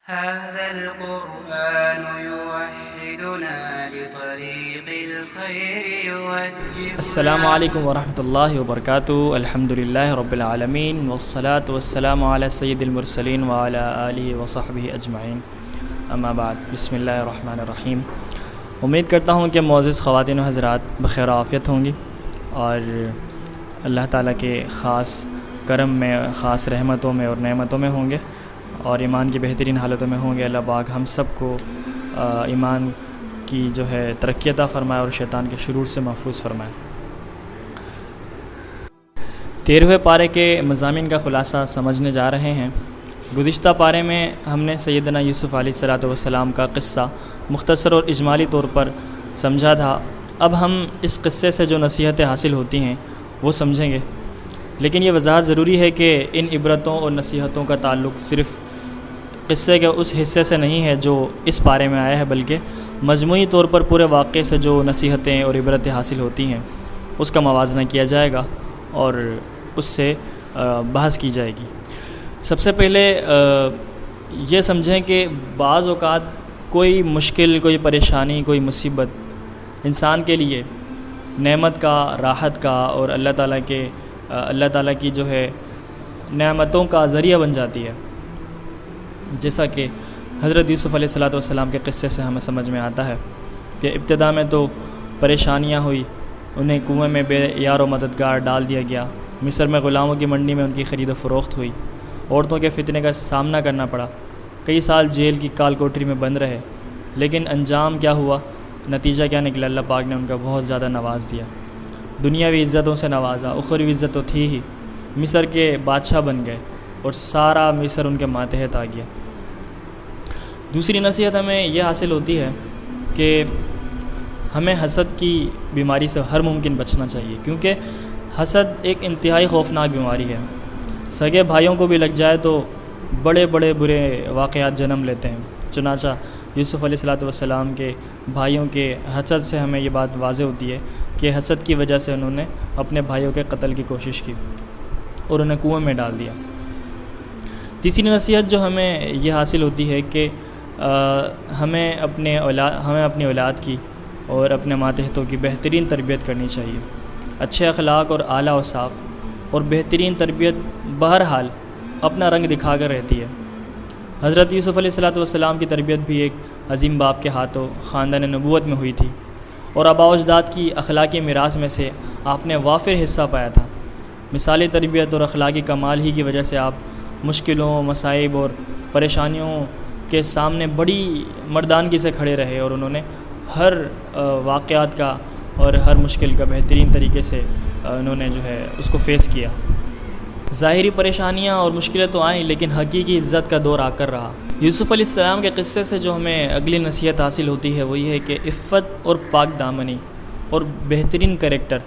هذا القرآن يوحدنا لطريق الخير يوجهنا. السلام علیکم ورحمۃ اللہ وبرکاتہ. الحمد للہ رب العالمین والصلاة والسلام علی سید المرسلین وعلی آلہ وصحبہ اجمعین. اما بعد، بسم اللہ الرحمن الرحیم. امید کرتا ہوں کہ معزز خواتین و حضرات بخیر عافیت ہوں گی اور اللہ تعالیٰ کے خاص کرم میں، خاص رحمتوں میں اور نعمتوں میں ہوں گے اور ایمان کی بہترین حالتوں میں ہوں گے. اللہ پاک ہم سب کو ایمان کی جو ہے ترقی عطا فرمائے اور شیطان کے شرور سے محفوظ فرمائے. 13ویں پارے کے مضامین کا خلاصہ سمجھنے جا رہے ہیں. گزشتہ پارے میں ہم نے سیدنا یوسف علیہ السلام کا قصہ مختصر اور اجمالی طور پر سمجھا تھا. اب ہم اس قصے سے جو نصیحتیں حاصل ہوتی ہیں وہ سمجھیں گے، لیکن یہ وضاحت ضروری ہے کہ ان عبرتوں اور نصیحتوں کا تعلق صرف قصے کے اس حصے سے نہیں ہے جو اس پارے میں آیا ہے، بلکہ مجموعی طور پر پورے واقعے سے جو نصیحتیں اور عبرتیں حاصل ہوتی ہیں اس کا موازنہ کیا جائے گا اور اس سے بحث کی جائے گی. سب سے پہلے یہ سمجھیں کہ بعض اوقات کوئی مشکل، کوئی پریشانی، کوئی مصیبت انسان کے لیے نعمت کا، راحت کا اور اللہ تعالیٰ کی جو ہے نعمتوں کا ذریعہ بن جاتی ہے. جیسا کہ حضرت یوسف علیہ السلام کے قصے سے ہمیں سمجھ میں آتا ہے کہ ابتدا میں تو پریشانیاں ہوئی، انہیں کنویں میں بے یار و مددگار ڈال دیا گیا. مصر میں غلاموں کی منڈی میں ان کی خرید و فروخت ہوئی، عورتوں کے فتنے کا سامنا کرنا پڑا، کئی سال جیل کی کال کوٹری میں بند رہے. لیکن انجام کیا ہوا، نتیجہ کیا نکلا؟ اللہ پاک نے ان کا بہت زیادہ نواز دیا، دنیاوی عزتوں سے نوازا. اخروی عزت تو تھی ہی، مصر کے بادشاہ بن گئے اور سارا مصر ان کے ماتحت آ گیا. دوسری نصیحت ہمیں یہ حاصل ہوتی ہے کہ ہمیں حسد کی بیماری سے ہر ممکن بچنا چاہیے، کیونکہ حسد ایک انتہائی خوفناک بیماری ہے. سگے بھائیوں کو بھی لگ جائے تو بڑے بڑے برے واقعات جنم لیتے ہیں. چنانچہ یوسف علیہ السلام کے بھائیوں کے حسد سے ہمیں یہ بات واضح ہوتی ہے کہ حسد کی وجہ سے انہوں نے اپنے بھائیوں کے قتل کی کوشش کی اور انہیں کنویں میں ڈال دیا. تیسری نصیحت جو ہمیں یہ حاصل ہوتی ہے کہ ہمیں اپنی اولاد کی اور اپنے ماتحتوں کی بہترین تربیت کرنی چاہیے. اچھے اخلاق اور اعلیٰ اوصاف اور بہترین تربیت بہرحال اپنا رنگ دکھا کر رہتی ہے. حضرت یوسف علیہ السلام کی تربیت بھی ایک عظیم باپ کے ہاتھوں خاندان نبوت میں ہوئی تھی اور آباء و اجداد کی اخلاقی میراث میں سے آپ نے وافر حصہ پایا تھا. مثالی تربیت اور اخلاقی کمال ہی کی وجہ سے آپ مشکلوں، مصائب اور پریشانیوں کے سامنے بڑی مردانگی سے کھڑے رہے اور انہوں نے ہر واقعات کا اور ہر مشکل کا بہترین طریقے سے انہوں نے جو ہے اس کو فیس کیا. ظاہری پریشانیاں اور مشکلیں تو آئیں، لیکن حقیقی عزت کا دور آ کر رہا. یوسف علیہ السلام کے قصے سے جو ہمیں اگلی نصیحت حاصل ہوتی ہے وہ یہ ہے کہ عفت اور پاک دامنی اور بہترین کریکٹر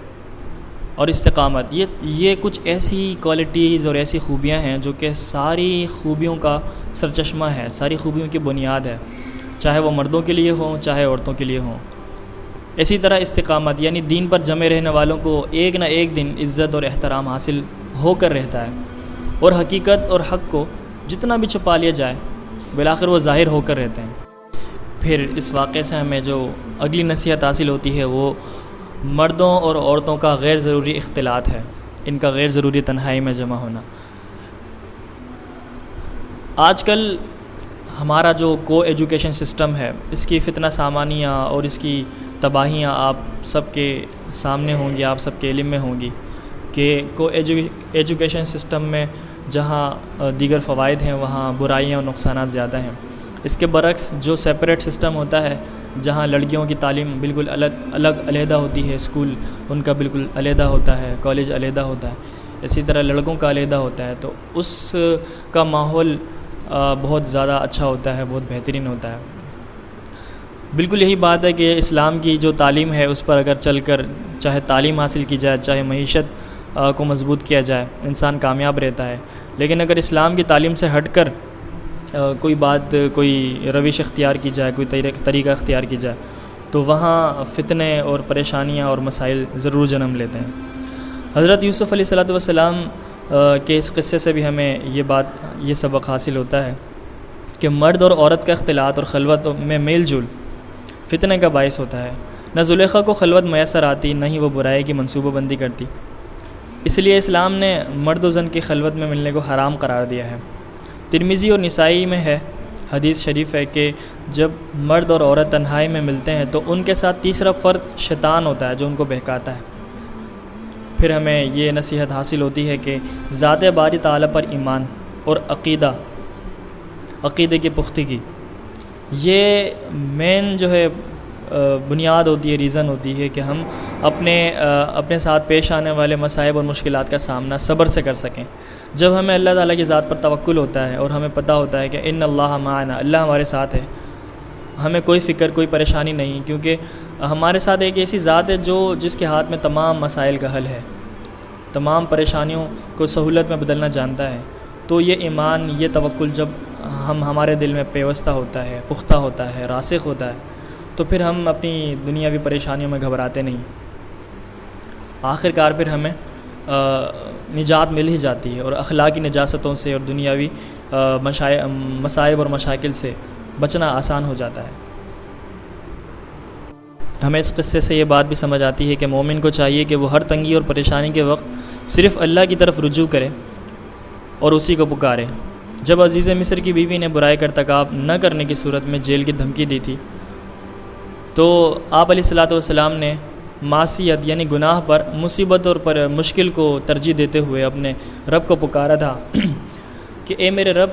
اور استقامت یہ کچھ ایسی کوالٹیز اور ایسی خوبیاں ہیں جو کہ ساری خوبیوں کا سرچشمہ ہے، ساری خوبیوں کی بنیاد ہے، چاہے وہ مردوں کے لیے ہوں چاہے عورتوں کے لیے ہوں. اسی طرح استقامت یعنی دین پر جمے رہنے والوں کو ایک نہ ایک دن عزت اور احترام حاصل ہو کر رہتا ہے، اور حقیقت اور حق کو جتنا بھی چھپا لیا جائے بالآخر وہ ظاہر ہو کر رہتے ہیں. پھر اس واقعے سے ہمیں جو اگلی نصیحت حاصل ہوتی ہے وہ مردوں اور عورتوں کا غیر ضروری اختلاط ہے، ان کا غیر ضروری تنہائی میں جمع ہونا. آج کل ہمارا جو کو ایجوکیشن سسٹم ہے اس کی فتنہ سامانیاں اور اس کی تباہیاں آپ سب کے سامنے ہوں گی، آپ سب کے علم میں ہوں گی کہ کو ایجوکیشن سسٹم میں جہاں دیگر فوائد ہیں وہاں برائیاں اور نقصانات زیادہ ہیں. اس کے برعکس جو سیپریٹ سسٹم ہوتا ہے جہاں لڑکیوں کی تعلیم بالکل علیحدہ ہوتی ہے، اسکول ان کا بالکل علیحدہ ہوتا ہے، کالج علیحدہ ہوتا ہے، اسی طرح لڑکوں کا علیحدہ ہوتا ہے، تو اس کا ماحول بہت زیادہ اچھا ہوتا ہے، بہت بہترین ہوتا ہے. بالکل یہی بات ہے کہ اسلام کی جو تعلیم ہے اس پر اگر چل کر چاہے تعلیم حاصل کی جائے، چاہے معیشت کو مضبوط کیا جائے، انسان کامیاب رہتا ہے. لیکن اگر اسلام کی تعلیم سے ہٹ کر کوئی روش اختیار کی جائے، کوئی طریقہ اختیار کی جائے تو وہاں فتنے اور پریشانیاں اور مسائل ضرور جنم لیتے ہیں. حضرت یوسف علیہ السلام کے اس قصے سے بھی ہمیں یہ سبق حاصل ہوتا ہے کہ مرد اور عورت کا اختلاط اور خلوت میں میل جول فتنہ کا باعث ہوتا ہے۔ نہ زلیخا کو خلوت میسر آتی، نہ ہی وہ برائی کی منصوبہ بندی کرتی، اس لیے اسلام نے مرد و زن کی خلوت میں ملنے کو حرام قرار دیا ہے۔ ترمذی اور نسائی میں ہے، حدیث شریف ہے کہ جب مرد اور عورت تنہائی میں ملتے ہیں تو ان کے ساتھ تیسرا فرد شیطان ہوتا ہے جو ان کو بہکاتا ہے۔ پھر ہمیں یہ نصیحت حاصل ہوتی ہے کہ ذات باری تعالیٰ پر ایمان اور عقیدے کی پختگی یہ مین جو ہے بنیاد ہوتی ہے، ریزن ہوتی ہے کہ ہم اپنے ساتھ پیش آنے والے مصائب اور مشکلات کا سامنا صبر سے کر سکیں۔ جب ہمیں اللہ تعالیٰ کی ذات پر توکل ہوتا ہے اور ہمیں پتہ ہوتا ہے کہ ان اللہ معنا، اللہ ہمارے ساتھ ہے، ہمیں کوئی فکر کوئی پریشانی نہیں، کیونکہ ہمارے ساتھ ایک ایسی ذات ہے جس کے ہاتھ میں تمام مسائل کا حل ہے، تمام پریشانیوں کو سہولت میں بدلنا جانتا ہے۔ تو یہ ایمان، یہ توکل جب ہمارے دل میں پیوستہ ہوتا ہے، پختہ ہوتا ہے، راسخ ہوتا ہے، تو پھر ہم اپنی دنیاوی پریشانیوں میں گھبراتے نہیں، آخر کار پھر ہمیں نجات مل ہی جاتی ہے، اور اخلاقی نجاستوں سے اور دنیاوی مصائب اور مشاکل سے بچنا آسان ہو جاتا ہے۔ ہمیں اس قصے سے یہ بات بھی سمجھ آتی ہے کہ مومن کو چاہیے کہ وہ ہر تنگی اور پریشانی کے وقت صرف اللہ کی طرف رجوع کرے اور اسی کو پکارے۔ جب عزیز مصر کی بیوی نے برائی کا ارتکاب نہ کرنے کی صورت میں جیل کی دھمکی دی تھی تو آپ علیہ الصلوۃ والسلام نے معصیت یعنی گناہ پر مصیبت اور پر مشکل کو ترجیح دیتے ہوئے اپنے رب کو پکارا تھا کہ اے میرے رب،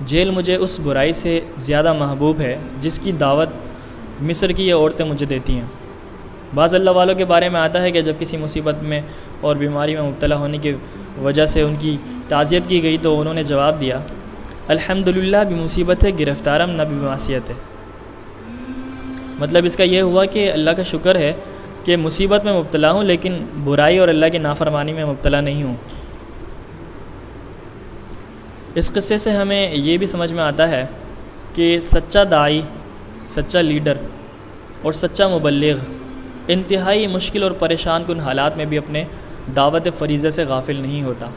جیل مجھے اس برائی سے زیادہ محبوب ہے جس کی دعوت مصر کی یہ عورتیں مجھے دیتی ہیں۔ بعض اللہ والوں کے بارے میں آتا ہے کہ جب کسی مصیبت میں اور بیماری میں مبتلا ہونے کی وجہ سے ان کی تعزیت کی گئی تو انہوں نے جواب دیا، الحمدللہ بمصیبت ہے گرفتارم نہ بمعصیت ہے۔ مطلب اس کا یہ ہوا کہ اللہ کا شکر ہے کہ مصیبت میں مبتلا ہوں لیکن برائی اور اللہ کی نافرمانی میں مبتلا نہیں ہوں۔ اس قصے سے ہمیں یہ بھی سمجھ میں آتا ہے کہ سچا داعی، سچا لیڈر اور سچا مبلغ انتہائی مشکل اور پریشان کن حالات میں بھی اپنے دعوت فریضہ سے غافل نہیں ہوتا۔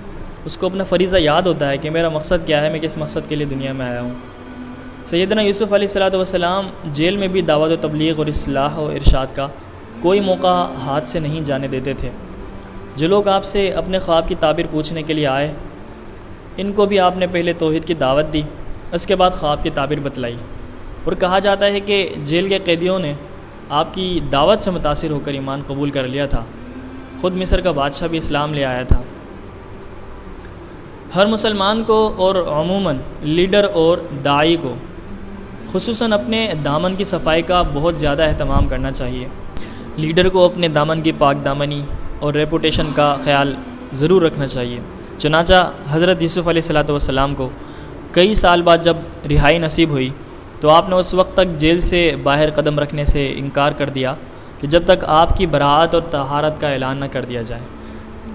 اس کو اپنا فریضہ یاد ہوتا ہے کہ میرا مقصد کیا ہے، میں کس مقصد کے لیے دنیا میں آیا ہوں۔ سیدنا یوسف علیہ الصلوۃ والسلام جیل میں بھی دعوت و تبلیغ اور اصلاح و ارشاد کا کوئی موقع ہاتھ سے نہیں جانے دیتے تھے۔ جو لوگ آپ سے اپنے خواب کی تعبیر پوچھنے کے لیے آئے، ان کو بھی آپ نے پہلے توحید کی دعوت دی، اس کے بعد خواب کی تعبیر بتلائی، اور کہا جاتا ہے کہ جیل کے قیدیوں نے آپ کی دعوت سے متاثر ہو کر ایمان قبول کر لیا تھا۔ خود مصر کا بادشاہ بھی اسلام لے آیا تھا۔ ہر مسلمان کو اور عموماً لیڈر اور داعی کو خصوصاً اپنے دامن کی صفائی کا بہت زیادہ اہتمام کرنا چاہیے۔ لیڈر کو اپنے دامن کی پاک دامنی اور ریپوٹیشن کا خیال ضرور رکھنا چاہیے۔ چنانچہ حضرت یوسف علیہ الصلوۃ والسلام کو کئی سال بعد جب رہائی نصیب ہوئی تو آپ نے اس وقت تک جیل سے باہر قدم رکھنے سے انکار کر دیا کہ جب تک آپ کی براءت اور طہارت کا اعلان نہ کر دیا جائے،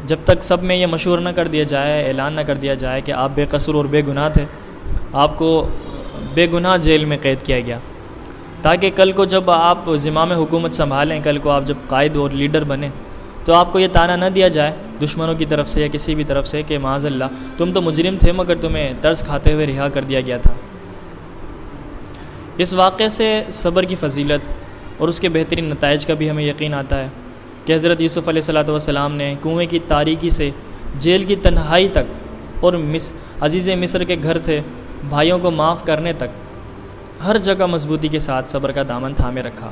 جب تک سب میں یہ مشہور نہ کر دیا جائے، اعلان نہ کر دیا جائے کہ آپ بے قصور اور بے گناہ تھے، آپ کو بے گناہ جیل میں قید کیا گیا، تاکہ کل کو جب آپ زمام حکومت سنبھالیں، کل کو آپ جب قائد اور لیڈر بنیں تو آپ کو یہ طعنہ نہ دیا جائے دشمنوں کی طرف سے یا کسی بھی طرف سے کہ معاذ اللہ تم تو مجرم تھے مگر تمہیں طرز کھاتے ہوئے رہا کر دیا گیا تھا۔ اس واقعے سے صبر کی فضیلت اور اس کے بہترین نتائج کا بھی ہمیں یقین آتا ہے کہ حضرت یوسف علیہ الصلوۃ والسلام نے کنویں کی تاریکی سے جیل کی تنہائی تک اور عزیز مصر کے گھر سے بھائیوں کو معاف کرنے تک ہر جگہ مضبوطی کے ساتھ صبر کا دامن تھامے رکھا۔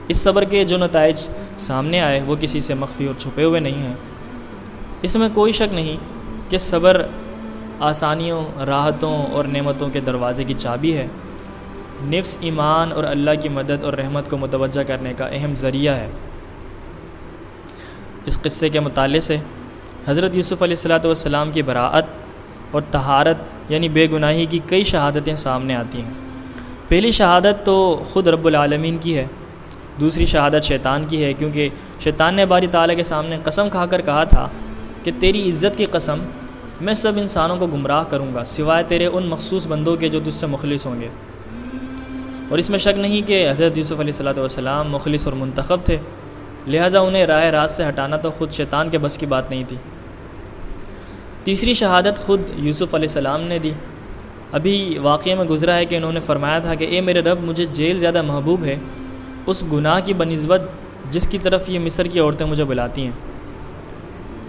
اس صبر کے جو نتائج سامنے آئے وہ کسی سے مخفی اور چھپے ہوئے نہیں ہیں۔ اس میں کوئی شک نہیں کہ صبر آسانیوں، راحتوں اور نعمتوں کے دروازے کی چابی ہے، نفس، ایمان اور اللہ کی مدد اور رحمت کو متوجہ کرنے کا اہم ذریعہ ہے۔ اس قصے کے مطالعے سے حضرت یوسف علیہ الصلوۃ والسلام کی براءت اور طہارت یعنی بے گناہی کی کئی شہادتیں سامنے آتی ہیں۔ پہلی شہادت تو خود رب العالمین کی ہے، دوسری شہادت شیطان کی ہے، کیونکہ شیطان نے باری تعالیٰ کے سامنے قسم کھا کر کہا تھا کہ تیری عزت کی قسم میں سب انسانوں کو گمراہ کروں گا سوائے تیرے ان مخصوص بندوں کے جو تجھ سے مخلص ہوں گے۔ اور اس میں شک نہیں کہ حضرت یوسف علیہ الصلوۃ والسلام مخلص اور منتخب تھے، لہٰذا انہیں راہ راست سے ہٹانا تو خود شیطان کے بس کی بات نہیں تھی۔ تیسری شہادت خود یوسف علیہ السلام نے دی ابھی واقعے میں گزرا ہے کہ انہوں نے فرمایا تھا کہ اے میرے رب، مجھے جیل زیادہ محبوب ہے اس گناہ کی بنسبت جس کی طرف یہ مصر کی عورتیں مجھے بلاتی ہیں۔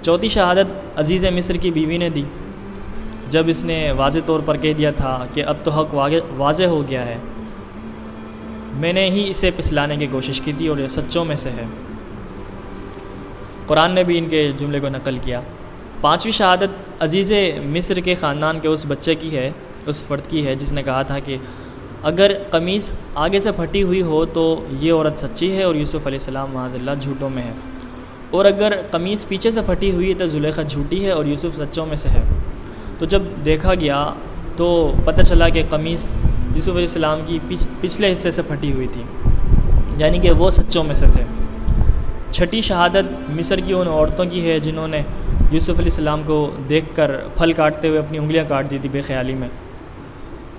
چوتھی شہادت عزیز مصر کی بیوی نے دی جب اس نے واضح طور پر کہہ دیا تھا کہ اب تو حق واضح ہو گیا ہے، میں نے ہی اسے پسلانے کی کوشش کی تھی اور یہ سچوں میں سے ہے۔ قرآن نے بھی ان کے جملے کو نقل کیا۔ پانچویں شہادت عزیز مصر کے خاندان کے اس بچے کی ہے، اس فرد کی ہے جس نے کہا تھا کہ اگر قمیص آگے سے پھٹی ہوئی ہو تو یہ عورت سچی ہے اور یوسف علیہ السلام معاذ اللہ جھوٹوں میں ہے، اور اگر قمیص پیچھے سے پھٹی ہوئی ہے تو زلیخا جھوٹی ہے اور یوسف سچوں میں سے ہے۔ تو جب دیکھا گیا تو پتہ چلا کہ قمیص یوسف علیہ السلام کی پچھلے حصے سے پھٹی ہوئی تھی، یعنی کہ وہ سچوں میں سے تھے۔ چھٹی شہادت مصر کی ان عورتوں کی ہے جنہوں نے یوسف علیہ السلام کو دیکھ کر پھل کاٹتے ہوئے اپنی انگلیاں کاٹ دی تھی بے خیالی میں۔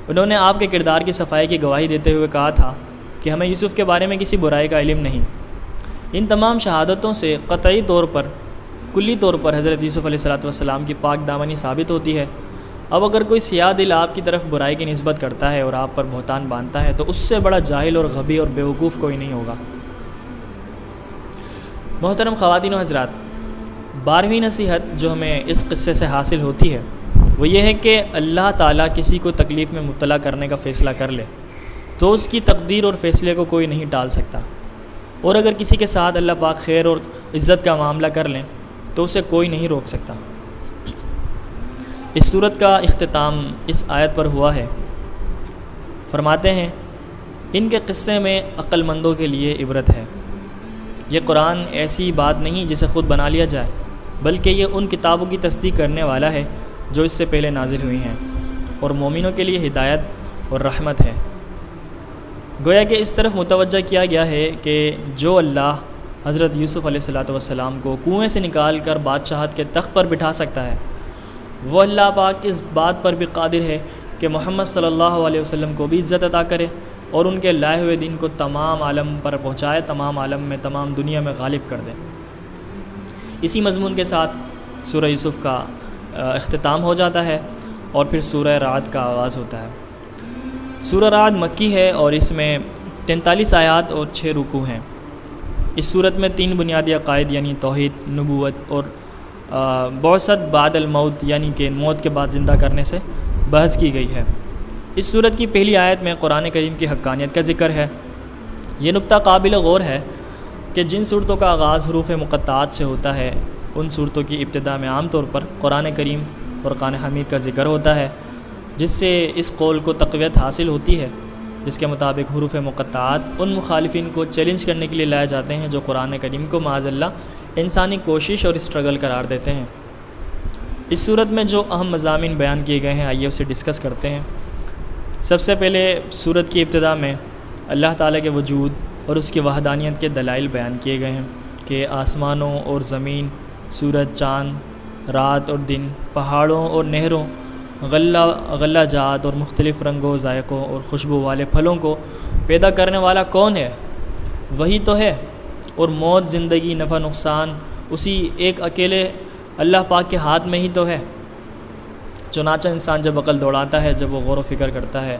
انہوں نے آپ کے کردار کی صفائی کی گواہی دیتے ہوئے کہا تھا کہ ہمیں یوسف کے بارے میں کسی برائی کا علم نہیں۔ ان تمام شہادتوں سے قطعی طور پر، کلی طور پر حضرت یوسف علیہ السلام کی پاک دامنی ثابت ہوتی ہے۔ اب اگر کوئی سیاہ دل آپ کی طرف برائی کی نسبت کرتا ہے اور آپ پر بہتان باندھتا ہے تو اس سے بڑا جاہل اور غبی اور بیوقوف کوئی نہیں ہوگا۔ محترم خواتین و حضرات، 12ویں نصیحت جو ہمیں اس قصے سے حاصل ہوتی ہے وہ یہ ہے کہ اللہ تعالیٰ کسی کو تکلیف میں مبتلا کرنے کا فیصلہ کر لے تو اس کی تقدیر اور فیصلے کو کوئی نہیں ٹال سکتا، اور اگر کسی کے ساتھ اللہ پاک خیر اور عزت کا معاملہ کر لیں تو اسے کوئی نہیں روک سکتا۔ اس صورت کا اختتام اس آیت پر ہوا ہے۔ فرماتے ہیں ان کے قصے میں عقل مندوں کے لیے عبرت ہے۔ یہ قرآن ایسی بات نہیں جسے خود بنا لیا جائے، بلکہ یہ ان کتابوں کی تصدیق کرنے والا ہے جو اس سے پہلے نازل ہوئی ہیں، اور مومنوں کے لیے ہدایت اور رحمت ہے۔ گویا کہ اس طرف متوجہ کیا گیا ہے کہ جو اللہ حضرت یوسف علیہ السلام کو کنویں سے نکال کر بادشاہت کے تخت پر بٹھا سکتا ہے، وہ اللہ پاک اس بات پر بھی قادر ہے کہ محمد صلی اللہ علیہ وسلم کو بھی عزت عطا کرے اور ان کے لائے ہوئے دین کو تمام عالم پر پہنچائے، تمام عالم میں، تمام دنیا میں غالب کر دے۔ اسی مضمون کے ساتھ سورہ یوسف کا اختتام ہو جاتا ہے اور پھر سورہ رعد کا آغاز ہوتا ہے۔ سورہ رعد مکی ہے اور اس میں 43 آیات اور 6 رکوع ہیں۔ اس صورت میں 3 بنیادی عقائد یعنی توحید، نبوت اور بعثت بعد الموت یعنی کہ موت کے بعد زندہ کرنے سے بحث کی گئی ہے۔ اس صورت کی پہلی آیت میں قرآن کریم کی حقانیت کا ذکر ہے۔ یہ نکتہ قابل غور ہے کہ جن صورتوں کا آغاز حروف مقطعات سے ہوتا ہے ان صورتوں کی ابتدا میں عام طور پر قرآن کریم فرقان حمید کا ذکر ہوتا ہے، جس سے اس قول کو تقویت حاصل ہوتی ہے جس کے مطابق حروف مقطعات ان مخالفین کو چیلنج کرنے کے لیے لائے جاتے ہیں جو قرآن کریم کو معاذ اللہ انسانی کوشش اور اسٹرگل قرار دیتے ہیں۔ اس صورت میں جو اہم مضامین بیان کیے گئے ہیں آئیے اسے ڈسکس کرتے ہیں۔ سب سے پہلے صورت کی ابتدا میں اللہ تعالیٰ کے وجود اور اس کی وحدانیت کے دلائل بیان کیے گئے ہیں کہ آسمانوں اور زمین، سورج، چاند، رات اور دن، پہاڑوں اور نہروں، غلہ جات اور مختلف رنگوں، ذائقوں اور خوشبو والے پھلوں کو پیدا کرنے والا کون ہے؟ وہی تو ہے، اور موت، زندگی، نفع نقصان اسی ایک اکیلے اللہ پاک کے ہاتھ میں ہی تو ہے۔ چنانچہ انسان جب عقل دوڑاتا ہے، جب وہ غور و فکر کرتا ہے،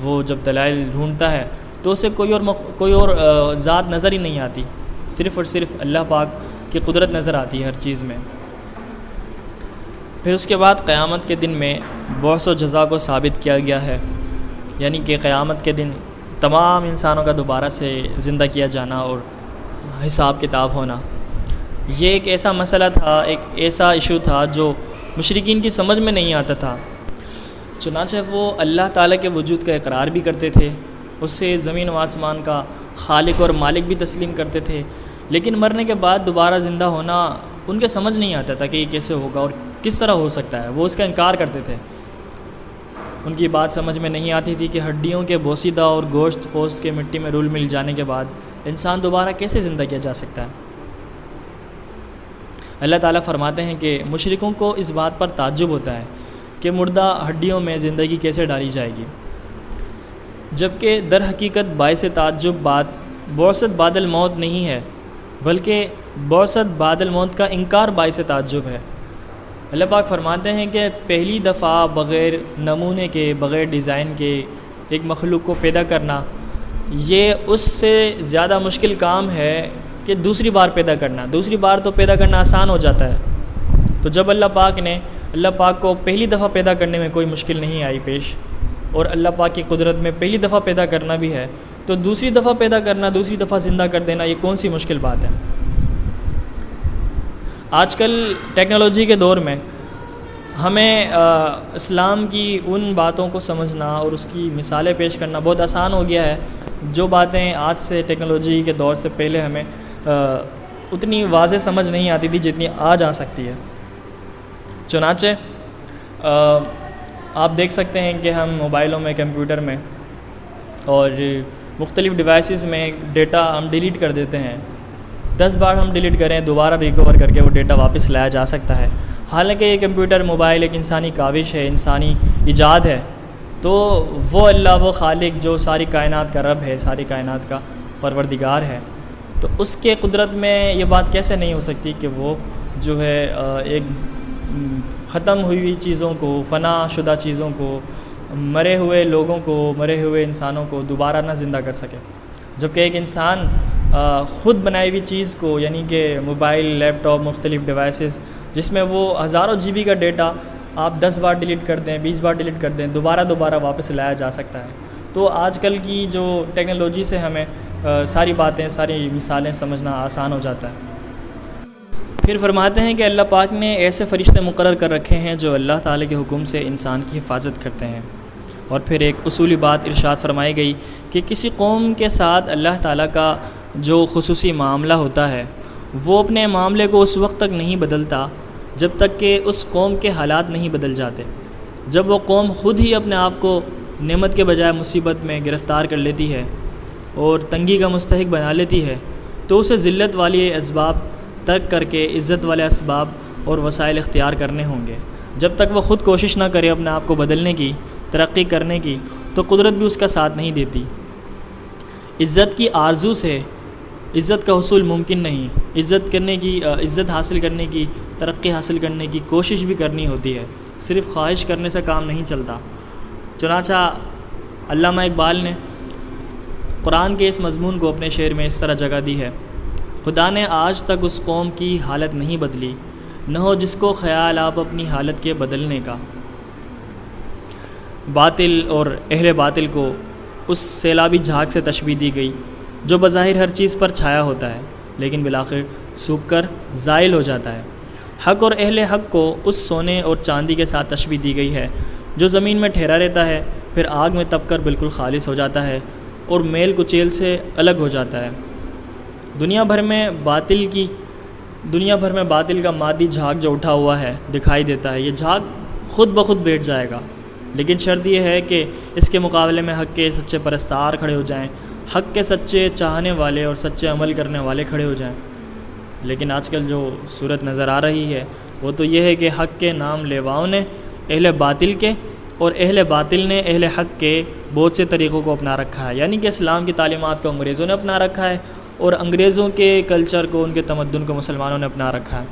وہ جب دلائل ڈھونڈتا ہے تو اسے کوئی اور ذات نظر ہی نہیں آتی، صرف اور صرف اللہ پاک کی قدرت نظر آتی ہے ہر چیز میں۔ پھر اس کے بعد قیامت کے دن میں بعث و جزا کو ثابت کیا گیا ہے، یعنی کہ قیامت کے دن تمام انسانوں کا دوبارہ سے زندہ کیا جانا اور حساب کتاب ہونا۔ یہ ایک ایسا مسئلہ تھا، ایک ایسا ایشو تھا جو مشرکین کی سمجھ میں نہیں آتا تھا، چنانچہ وہ اللہ تعالیٰ کے وجود کا اقرار بھی کرتے تھے، اس سے زمین و آسمان کا خالق اور مالک بھی تسلیم کرتے تھے، لیکن مرنے کے بعد دوبارہ زندہ ہونا ان کے سمجھ نہیں آتا تھا کہ یہ کیسے ہوگا اور کس طرح ہو سکتا ہے، وہ اس کا انکار کرتے تھے۔ ان کی بات سمجھ میں نہیں آتی تھی کہ ہڈیوں کے بوسیدہ اور گوشت پوست کے مٹی میں رول مل جانے کے بعد انسان دوبارہ کیسے زندہ کیا جا سکتا ہے۔ اللہ تعالیٰ فرماتے ہیں کہ مشرکوں کو اس بات پر تعجب ہوتا ہے کہ مردہ ہڈیوں میں زندگی کیسے ڈالی جائے گی، جبکہ در حقیقت باعث تعجب بات بعثت بعد الموت نہیں ہے، بلکہ بعثت بعد الموت کا انکار باعث تعجب ہے۔ اللہ پاک فرماتے ہیں کہ پہلی دفعہ بغیر نمونے کے، بغیر ڈیزائن کے ایک مخلوق کو پیدا کرنا، یہ اس سے زیادہ مشکل کام ہے کہ دوسری بار پیدا کرنا۔ دوسری بار تو پیدا کرنا آسان ہو جاتا ہے۔ تو جب اللہ پاک کو پہلی دفعہ پیدا کرنے میں کوئی مشکل نہیں آئی پیش، اور اللہ پاک کی قدرت میں پہلی دفعہ پیدا کرنا بھی ہے، تو دوسری دفعہ پیدا کرنا، دوسری دفعہ زندہ کر دینا، یہ کون سی مشکل بات ہے؟ آج کل ٹیکنالوجی کے دور میں ہمیں اسلام کی ان باتوں کو سمجھنا اور اس کی مثالیں پیش کرنا بہت آسان ہو گیا ہے، جو باتیں آج سے ٹیکنالوجی کے دور سے پہلے ہمیں اتنی واضح سمجھ نہیں آتی تھی جتنی آج آ سکتی ہے۔ چنانچہ آپ دیکھ سکتے ہیں کہ ہم موبائلوں میں، کمپیوٹر میں اور مختلف ڈیوائسز میں ڈیٹا ہم ڈیلیٹ کر دیتے ہیں۔ 10 بار ہم ڈیلیٹ کریں، دوبارہ ریکور کر کے وہ ڈیٹا واپس لایا جا سکتا ہے۔ حالانکہ یہ کمپیوٹر، موبائل ایک انسانی کاوش ہے، انسانی ایجاد ہے، تو وہ اللہ، وہ خالق جو ساری کائنات کا رب ہے، ساری کائنات کا پروردگار ہے، تو اس کے قدرت میں یہ بات کیسے نہیں ہو سکتی کہ وہ جو ہے ایک ختم ہوئی چیزوں کو، فنا شدہ چیزوں کو، مرے ہوئے لوگوں کو، مرے ہوئے انسانوں کو دوبارہ نہ زندہ کر سکے، جبکہ ایک انسان خود بنائی ہوئی چیز کو، یعنی کہ موبائل، لیپ ٹاپ، مختلف ڈیوائسز، جس میں وہ ہزاروں GB کا ڈیٹا آپ 10 بار ڈیلیٹ کر دیں، 20 بار ڈیلیٹ کر دیں، دوبارہ واپس لایا جا سکتا ہے۔ تو آج کل کی جو ٹیکنالوجی سے ہمیں ساری باتیں، ساری مثالیں سمجھنا آسان ہو جاتا ہے۔ پھر فرماتے ہیں کہ اللہ پاک نے ایسے فرشتے مقرر کر رکھے ہیں جو اللہ تعالیٰ کے حکم سے انسان کی حفاظت کرتے ہیں۔ اور پھر ایک اصولی بات ارشاد فرمائی گئی کہ کسی قوم کے ساتھ اللہ تعالیٰ کا جو خصوصی معاملہ ہوتا ہے، وہ اپنے معاملے کو اس وقت تک نہیں بدلتا جب تک کہ اس قوم کے حالات نہیں بدل جاتے۔ جب وہ قوم خود ہی اپنے آپ کو نعمت کے بجائے مصیبت میں گرفتار کر لیتی ہے اور تنگی کا مستحق بنا لیتی ہے، تو اسے ذلت والی اسباب ترک کر کے عزت والے اسباب اور وسائل اختیار کرنے ہوں گے۔ جب تک وہ خود کوشش نہ کرے اپنے آپ کو بدلنے کی، ترقی کرنے کی، تو قدرت بھی اس کا ساتھ نہیں دیتی۔ عزت کی آرزو سے عزت کا حصول ممکن نہیں۔ عزت حاصل کرنے کی، ترقی حاصل کرنے کی کوشش بھی کرنی ہوتی ہے، صرف خواہش کرنے سے کام نہیں چلتا۔ چنانچہ علامہ اقبال نے قرآن کے اس مضمون کو اپنے شعر میں اس طرح جگہ دی ہے: خدا نے آج تک اس قوم کی حالت نہیں بدلی، نہ ہو جس کو خیال آپ اپنی حالت کے بدلنے کا۔ باطل اور اہل باطل کو اس سیلابی جھاگ سے تشبیہ دی گئی جو بظاہر ہر چیز پر چھایا ہوتا ہے لیکن بالآخر سوکھ کر زائل ہو جاتا ہے۔ حق اور اہل حق کو اس سونے اور چاندی کے ساتھ تشبیہ دی گئی ہے جو زمین میں ٹھہرا رہتا ہے، پھر آگ میں تپ کر بالکل خالص ہو جاتا ہے اور میل کچیل سے الگ ہو جاتا ہے۔ دنیا بھر میں باطل کا مادی جھاگ جو اٹھا ہوا ہے دکھائی دیتا ہے، یہ جھاگ خود بخود بیٹھ جائے گا، لیکن شرط یہ ہے کہ اس کے مقابلے میں حق کے سچے پرستار کھڑے ہو جائیں، حق کے سچے چاہنے والے اور سچے عمل کرنے والے کھڑے ہو جائیں۔ لیکن آج کل جو صورت نظر آ رہی ہے وہ تو یہ ہے کہ حق کے نام لیواؤں نے اہل باطل کے اور اہل باطل نے اہل حق کے بہت سے طریقوں کو اپنا رکھا ہے، یعنی کہ اسلام کی تعلیمات کو انگریزوں نے اپنا رکھا ہے اور انگریزوں کے کلچر کو، ان کے تمدن کو مسلمانوں نے اپنا رکھا ہے،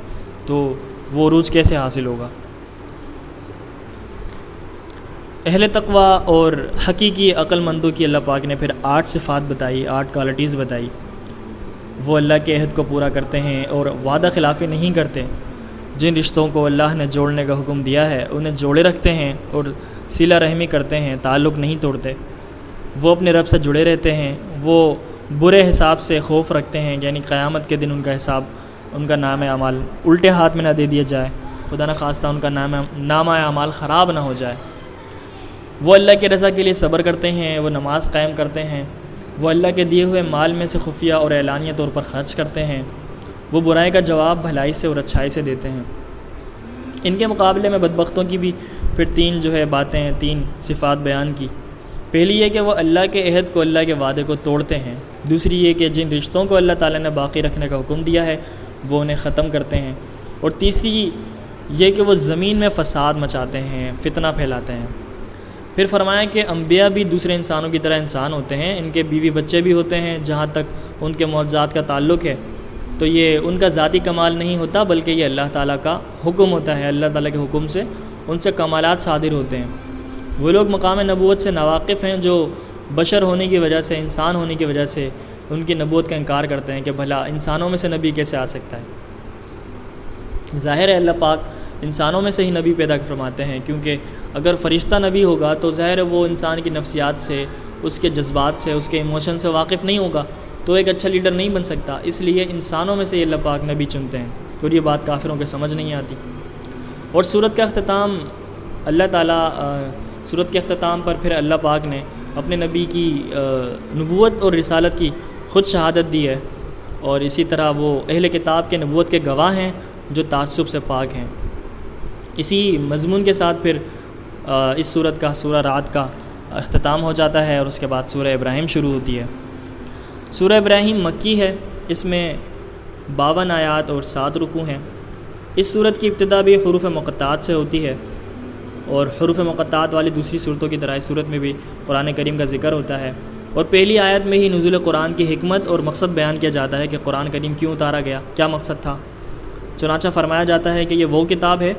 تو وہ عروج کیسے حاصل ہوگا؟ اہل تقوی اور حقیقی عقل مندوں کی اللہ پاک نے پھر 8 صفات بتائی، 8 کوالٹیز بتائی۔ وہ اللہ کے عہد کو پورا کرتے ہیں اور وعدہ خلافی نہیں کرتے۔ جن رشتوں کو اللہ نے جوڑنے کا حکم دیا ہے انہیں جوڑے رکھتے ہیں اور صلہ رحمی کرتے ہیں، تعلق نہیں توڑتے۔ وہ اپنے رب سے جڑے رہتے ہیں۔ وہ برے حساب سے خوف رکھتے ہیں، یعنی قیامت کے دن ان کا حساب، ان کا نام اعمال الٹے ہاتھ میں نہ دے دیا جائے، خدا نخواستہ ان کا نام اعمال خراب نہ ہو جائے۔ وہ اللہ کی رضا کے لیے صبر کرتے ہیں، وہ نماز قائم کرتے ہیں، وہ اللہ کے دیے ہوئے مال میں سے خفیہ اور اعلانیہ طور پر خرچ کرتے ہیں، وہ برائی کا جواب بھلائی سے اور اچھائی سے دیتے ہیں۔ ان کے مقابلے میں بدبختوں کی بھی پھر 3 باتیں، 3 صفات بیان کی۔ پہلی یہ کہ وہ اللہ کے عہد کو، اللہ کے وعدے کو توڑتے ہیں۔ دوسری یہ کہ جن رشتوں کو اللہ تعالیٰ نے باقی رکھنے کا حکم دیا ہے وہ انہیں ختم کرتے ہیں۔ اور تیسری یہ کہ وہ زمین میں فساد مچاتے ہیں، فتنہ پھیلاتے ہیں۔ پھر فرمایا کہ انبیاء بھی دوسرے انسانوں کی طرح انسان ہوتے ہیں، ان کے بیوی بچے بھی ہوتے ہیں جہاں تک ان کے معجزات کا تعلق ہے، تو یہ ان کا ذاتی کمال نہیں ہوتا بلکہ یہ اللہ تعالیٰ کا حکم ہوتا ہے، اللہ تعالیٰ کے حکم سے ان سے کمالات صادر ہوتے ہیں۔ وہ لوگ مقام نبوت سے ناواقف ہیں جو بشر ہونے کی وجہ سے، انسان ہونے کی وجہ سے ان کی نبوت کا انکار کرتے ہیں کہ بھلا انسانوں میں سے نبی کیسے آ سکتا ہے۔ ظاہر ہے اللہ پاک انسانوں میں سے ہی نبی پیدا فرماتے ہیں، کیونکہ اگر فرشتہ نبی ہوگا تو ظاہر ہے وہ انسان کی نفسیات سے، اس کے جذبات سے، اس کے ایموشن سے واقف نہیں ہوگا تو ایک اچھا لیڈر نہیں بن سکتا، اس لیے انسانوں میں سے اللہ پاک نبی چنتے ہیں، اور یہ بات کافروں کے سمجھ نہیں آتی۔ اور سورت کا اختتام اللہ تعالیٰ سورت کے اختتام پر پھر اللہ پاک نے اپنے نبی کی نبوت اور رسالت کی خود شہادت دی ہے، اور اسی طرح وہ اہل کتاب کے نبوت کے گواہ ہیں جو تعصب سے پاک ہیں۔ اسی مضمون کے ساتھ پھر اس سورت کا سورہ رعد کا اختتام ہو جاتا ہے، اور اس کے بعد سورہ ابراہیم شروع ہوتی ہے۔ سورہ ابراہیم مکی ہے، اس میں 52 آیات اور 7 رکوع ہیں۔ اس سورت کی ابتدا بھی حروف مقطعات سے ہوتی ہے، اور حروف مقطعات والی دوسری صورتوں کی طرح اس صورت میں بھی قرآن کریم کا ذکر ہوتا ہے، اور پہلی آیت میں ہی نزول قرآن کی حکمت اور مقصد بیان کیا جاتا ہے کہ قرآن کریم کیوں اتارا گیا، کیا مقصد تھا۔ چنانچہ فرمایا جاتا ہے کہ یہ وہ کتاب ہے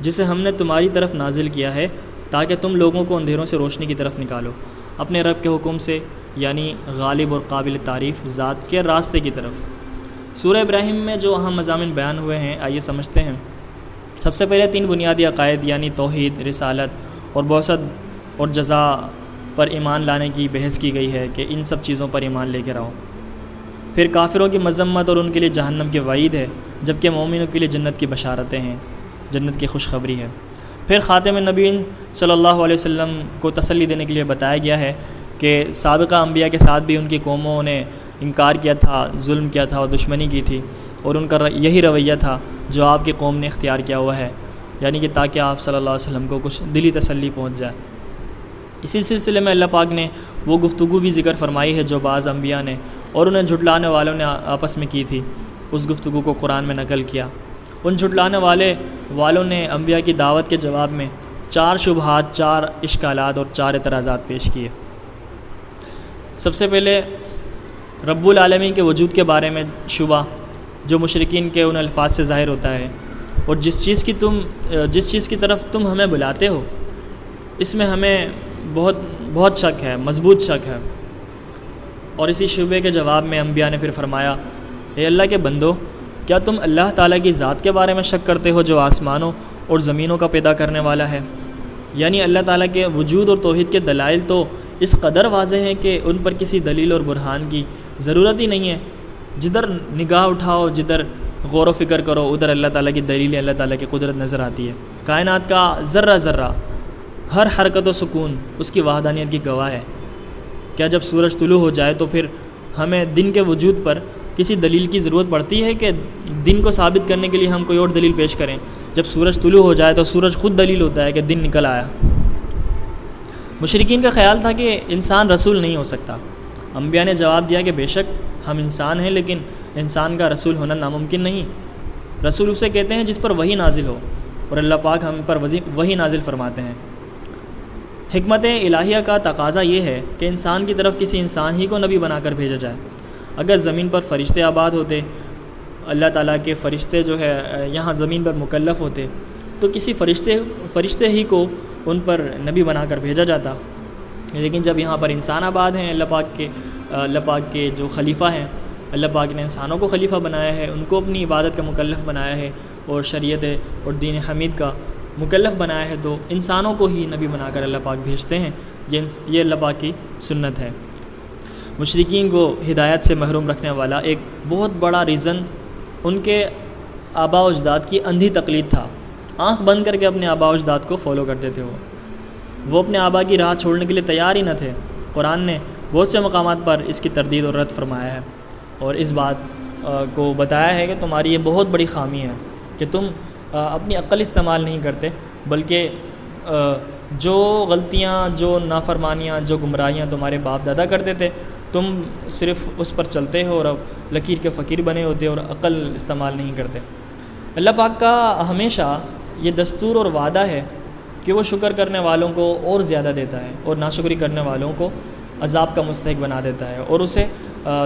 جسے ہم نے تمہاری طرف نازل کیا ہے تاکہ تم لوگوں کو اندھیروں سے روشنی کی طرف نکالو، اپنے رب کے حکم سے، یعنی غالب اور قابل تعریف ذات کے راستے کی طرف۔ سورہ ابراہیم میں جو اہم مضامین بیان ہوئے ہیں آئیے سمجھتے ہیں۔ سب سے پہلے 3 بنیادی عقائد یعنی توحید، رسالت اور بعثت اور جزا پر ایمان لانے کی بحث کی گئی ہے کہ ان سب چیزوں پر ایمان لے کے رہو۔ پھر کافروں کی مذمت اور ان کے لیے جہنم کی وعید ہے، جبکہ مومنوں کے لیے جنت کی بشارتیں ہیں، جنت کی خوشخبری ہے۔ پھر خاتم النبیین صلی اللہ علیہ وسلم کو تسلی دینے کے لیے بتایا گیا ہے کہ سابقہ انبیاء کے ساتھ بھی ان کی قوموں نے انکار کیا تھا، ظلم کیا تھا اور دشمنی کی تھی، اور ان کا یہی رویہ تھا جو آپ کی قوم نے اختیار کیا ہوا ہے، یعنی کہ تاکہ آپ صلی اللہ علیہ وسلم کو کچھ دلی تسلی پہنچ جائے۔ اسی سلسلے میں اللہ پاک نے وہ گفتگو بھی ذکر فرمائی ہے جو بعض انبیاء نے اور انہیں جھٹلانے والوں نے آپس میں کی تھی، اس گفتگو کو قرآن میں نقل کیا۔ ان جھٹلانے والوں نے انبیاء کی دعوت کے جواب میں 4 شبہات، 4 اشکالات اور 4 اعتراضات پیش کیے۔ سب سے پہلے رب العالمین کے وجود کے بارے میں شبہ جو مشرکین کے ان الفاظ سے ظاہر ہوتا ہے، اور جس چیز کی طرف تم ہمیں بلاتے ہو اس میں ہمیں بہت شک ہے، مضبوط شک ہے۔ اور اسی شبے کے جواب میں انبیاء نے پھر فرمایا، اے اللہ کے بندو، کیا تم اللہ تعالیٰ کی ذات کے بارے میں شک کرتے ہو جو آسمانوں اور زمینوں کا پیدا کرنے والا ہے؟ یعنی اللہ تعالیٰ کے وجود اور توحید کے دلائل تو اس قدر واضح ہیں کہ ان پر کسی دلیل اور برہان کی ضرورت ہی نہیں ہے۔ جدھر نگاہ اٹھاؤ، جدھر غور و فکر کرو، ادھر اللہ تعالیٰ کی دلیل، اللہ تعالیٰ کی قدرت نظر آتی ہے۔ کائنات کا ذرہ ذرہ، ہر حرکت و سکون اس کی وحدانیت کی گواہ ہے۔ کیا جب سورج طلوع ہو جائے تو پھر ہمیں دن کے وجود پر کسی دلیل کی ضرورت پڑتی ہے کہ دن کو ثابت کرنے کے لیے ہم کوئی اور دلیل پیش کریں؟ جب سورج طلوع ہو جائے تو سورج خود دلیل ہوتا ہے کہ دن نکل آیا۔ مشرکین کا خیال تھا کہ انسان رسول نہیں ہو سکتا۔ انبیاء نے جواب دیا کہ بے شک ہم انسان ہیں، لیکن انسان کا رسول ہونا ناممکن نہیں۔ رسول اسے کہتے ہیں جس پر وحی نازل ہو، اور اللہ پاک ہم پر وحی نازل فرماتے ہیں۔ حکمت الہیہ کا تقاضا یہ ہے کہ انسان کی طرف کسی انسان ہی کو نبی بنا کر بھیجا جائے۔ اگر زمین پر فرشتے آباد ہوتے، اللہ تعالیٰ کے فرشتے جو ہے یہاں زمین پر مکلف ہوتے، تو کسی فرشتے ہی کو ان پر نبی بنا کر بھیجا جاتا۔ لیکن جب یہاں پر انسان آباد ہیں، اللہ پاک کے جو خلیفہ ہیں، اللہ پاک نے انسانوں کو خلیفہ بنایا ہے، ان کو اپنی عبادت کا مکلف بنایا ہے اور شریعت اور دین حمید کا مکلف بنایا ہے، تو انسانوں کو ہی نبی بنا کر اللہ پاک بھیجتے ہیں۔ یہ اللہ پاک کی سنت ہے۔ مشرکین کو ہدایت سے محروم رکھنے والا ایک بہت بڑا ریزن ان کے آباء و اجداد کی اندھی تقلید تھا۔ آنکھ بند کر کے اپنے آباء و اجداد کو فالو کرتے تھے۔ وہ اپنے آباء کی راہ چھوڑنے کے لیے تیار ہی نہ تھے۔ قرآن نے بہت سے مقامات پر اس کی تردید اور رد فرمایا ہے، اور اس بات کو بتایا ہے کہ تمہاری یہ بہت بڑی خامی ہے کہ تم اپنی عقل استعمال نہیں کرتے، بلکہ جو غلطیاں، جو نافرمانیاں، جو گمراہیاں تمہارے باپ دادا کرتے تھے تم صرف اس پر چلتے ہو اور اب لکیر کے فقیر بنے ہوتے اور عقل استعمال نہیں کرتے۔ اللہ پاک کا ہمیشہ یہ دستور اور وعدہ ہے کہ وہ شکر کرنے والوں کو اور زیادہ دیتا ہے اور ناشکری کرنے والوں کو عذاب کا مستحق بنا دیتا ہے، اور اسے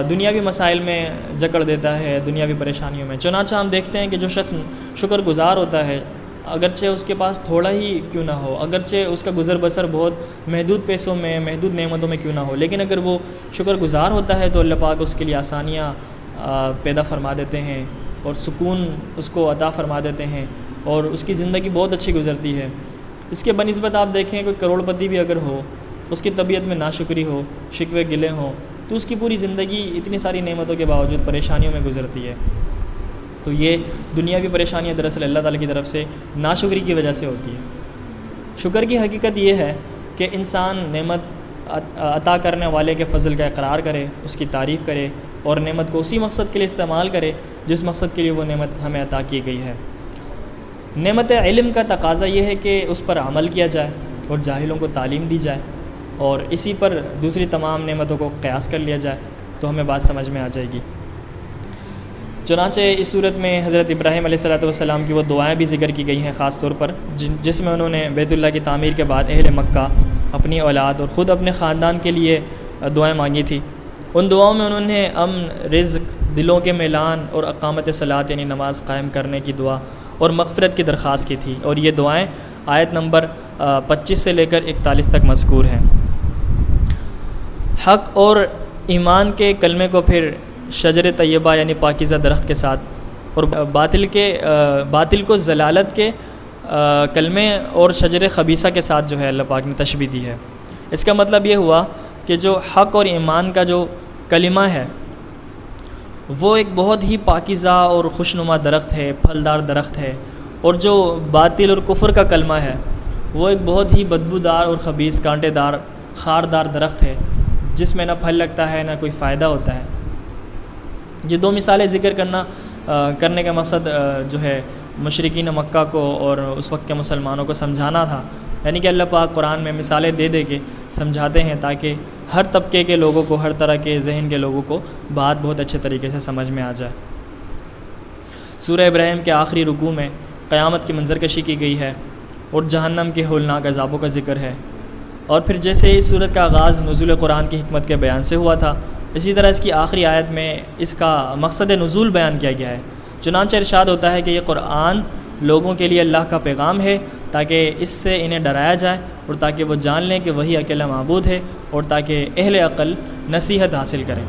دنیاوی مسائل میں جکڑ دیتا ہے، دنیاوی پریشانیوں میں۔ چنانچہ ہم دیکھتے ہیں کہ جو شخص شکر گزار ہوتا ہے، اگرچہ اس کے پاس تھوڑا ہی کیوں نہ ہو، اگرچہ اس کا گزر بسر بہت محدود پیسوں میں، محدود نعمتوں میں کیوں نہ ہو، لیکن اگر وہ شکر گزار ہوتا ہے تو اللہ پاک اس کے لیے آسانیاں پیدا فرما دیتے ہیں اور سکون اس کو عطا فرما دیتے ہیں، اور اس کی زندگی بہت اچھی گزرتی ہے۔ اس کے بنسبت آپ دیکھیں کوئی کروڑ پتی بھی اگر ہو، اس کی طبیعت میں ناشکری ہو، شکوے گلے ہوں، تو اس کی پوری زندگی اتنی ساری نعمتوں کے باوجود پریشانیوں میں گزرتی ہے۔ تو یہ دنیاوی پریشانیاں دراصل اللہ تعالیٰ کی طرف سے ناشکری کی وجہ سے ہوتی ہے۔ شکر کی حقیقت یہ ہے کہ انسان نعمت عطا کرنے والے کے فضل کا اقرار کرے، اس کی تعریف کرے، اور نعمت کو اسی مقصد کے لیے استعمال کرے جس مقصد کے لیے وہ نعمت ہمیں عطا کی گئی ہے۔ نعمت علم کا تقاضا یہ ہے کہ اس پر عمل کیا جائے اور جاہلوں کو تعلیم دی جائے، اور اسی پر دوسری تمام نعمتوں کو قیاس کر لیا جائے، تو ہمیں بات سمجھ میں آ جائے گی۔ چنانچہ اس صورت میں حضرت ابراہیم علیہ السلام کی وہ دعائیں بھی ذکر کی گئی ہیں، خاص طور پر جس میں انہوں نے بیت اللہ کی تعمیر کے بعد اہل مکہ، اپنی اولاد اور خود اپنے خاندان کے لیے دعائیں مانگی تھی۔ ان دعاؤں میں انہوں نے امن، رزق، دلوں کے میلان اور اقامت صلاۃ یعنی نماز قائم کرنے کی دعا اور مغفرت کی درخواست کی تھی، اور یہ دعائیں آیت نمبر 25 سے لے کر 41 تک مذکور ہیں۔ حق اور ایمان کے کلمے کو پھر شجر طیبہ یعنی پاکیزہ درخت کے ساتھ، اور باطل کو ضلالت کے کلمے اور شجر خبیثہ کے ساتھ جو ہے اللہ پاک نے تشبیہ دی ہے۔ اس کا مطلب یہ ہوا کہ جو حق اور ایمان کا جو کلمہ ہے وہ ایک بہت ہی پاکیزہ اور خوشنما درخت ہے، پھلدار درخت ہے، اور جو باطل اور کفر کا کلمہ ہے وہ ایک بہت ہی بدبودار اور خبیث کانٹے دار خاردار درخت ہے، جس میں نہ پھل لگتا ہے نہ کوئی فائدہ ہوتا ہے۔ یہ دو مثالیں ذکر کرنے کا مقصد جو ہے مشرکین مکہ کو اور اس وقت کے مسلمانوں کو سمجھانا تھا، یعنی کہ اللہ پاک قرآن میں مثالیں دے دے کے سمجھاتے ہیں تاکہ ہر طبقے کے لوگوں کو، ہر طرح کے ذہن کے لوگوں کو بات بہت اچھے طریقے سے سمجھ میں آ جائے۔ سورہ ابراہیم کے آخری رکوع میں قیامت کی منظر کشی کی گئی ہے اور جہنم کے ہولناک عذابوں کا ذکر ہے، اور پھر جیسے اس صورت کا آغاز نزول قرآن کی حکمت کے بیان سے ہوا تھا، اسی طرح اس کی آخری آیت میں اس کا مقصد نزول بیان کیا گیا ہے۔ چنانچہ ارشاد ہوتا ہے کہ یہ قرآن لوگوں کے لیے اللہ کا پیغام ہے تاکہ اس سے انہیں ڈرایا جائے اور تاکہ وہ جان لیں کہ وہی اکیلا معبود ہے، اور تاکہ اہل عقل نصیحت حاصل کریں۔